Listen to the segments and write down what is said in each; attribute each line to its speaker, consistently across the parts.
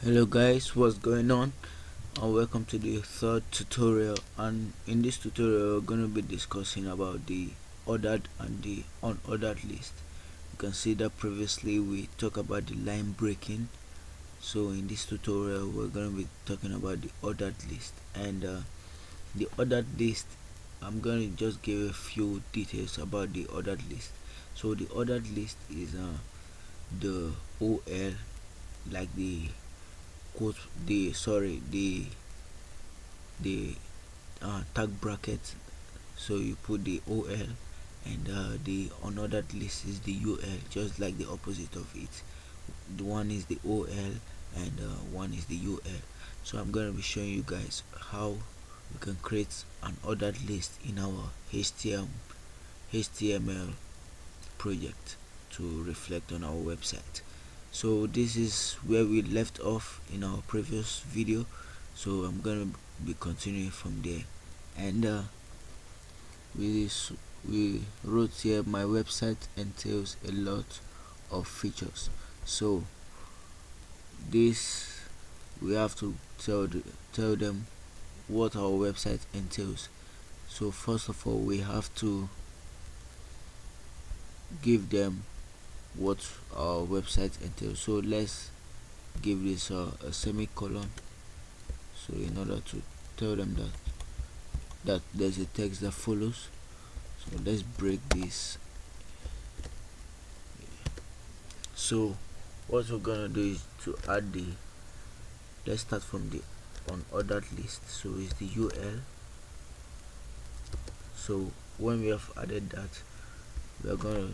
Speaker 1: Hello guys, what's going on, and welcome to the third tutorial. And in this tutorial we're going to be discussing about the ordered and the unordered list. You can see that previously we talked about the line breaking, so in this tutorial we're going to be talking about the ordered list. And the ordered list, I'm going to just give a few details about the ordered list. So the ordered list is the OL, like the quote, the tag bracket. So you put the OL, and the unordered list is the UL, just like the opposite of it. The one is the OL, and one is the UL. So I'm going to be showing you guys how we can create an ordered list in our HTML project to reflect on our website. So this is where we left off in our previous video, so I'm gonna be continuing from there. And we wrote here, my website entails a lot of features. So this, we have to tell them what our website entails. So first of all, we have to give them what our website entails. So let's give this a semicolon, so in order to tell them that there's a text that follows. So let's break this. So what we're gonna do is to add the, let's start from the unordered list. So it's the UL. So when we have added that, we are gonna,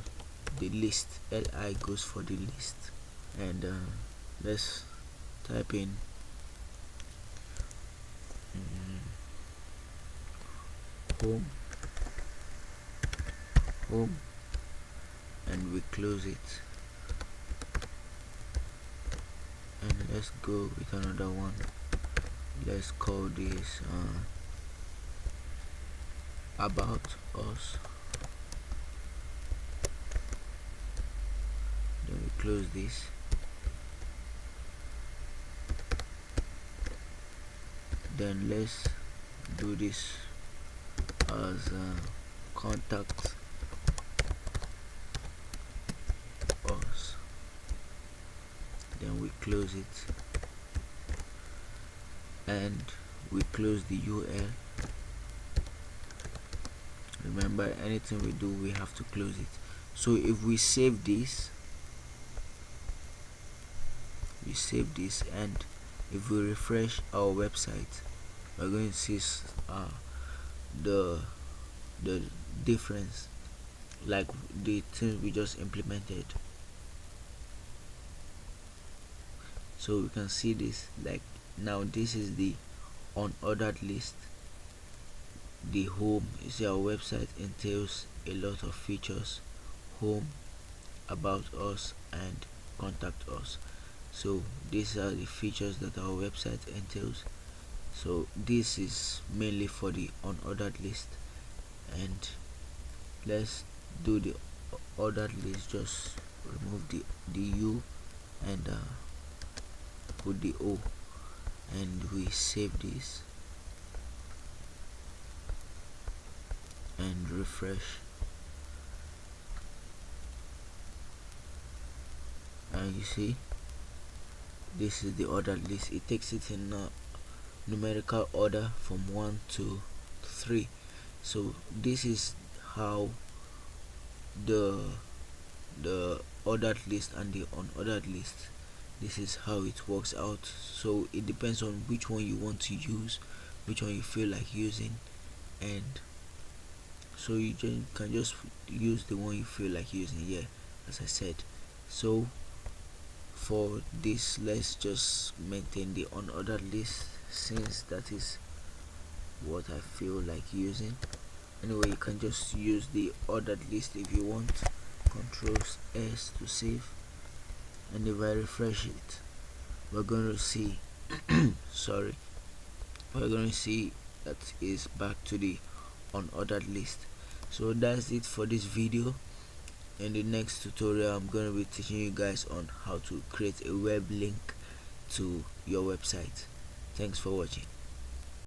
Speaker 1: the list, li goes for the list. And let's type in home, and we close it. And let's go with another one. Let's call this about us. Then we close this. Then let's do this as contact us. Then we close it, and we close the UL. Remember, anything we do, we have to close it. So if we save this, and if we refresh our website, we're going to see the difference, like the things we just implemented. So we can see this, like now this is the unordered list. The home is, our website entails a lot of features: home, about us, and contact us. So these are the features that our website entails. So this is mainly for the unordered list. And let's do the ordered list. Just remove the U and put the O, and we save this and refresh, and you see this is the ordered list. It takes it in numerical order from 1 to 3. So this is how the ordered list and the unordered list, this is how it works out. So it depends on which one you want to use, which one you feel like using, and so you can just use the one you feel like using here, as I said. So for this, let's just maintain the unordered list, since that is what I feel like using. Anyway, you can just use the ordered list if you want. Control S to save, and if I refresh it, we're going to see sorry, we're going to see that is back to the unordered list. So that's it for this video. In the next tutorial, I'm going to be teaching you guys on how to create a web link to your website. Thanks for watching.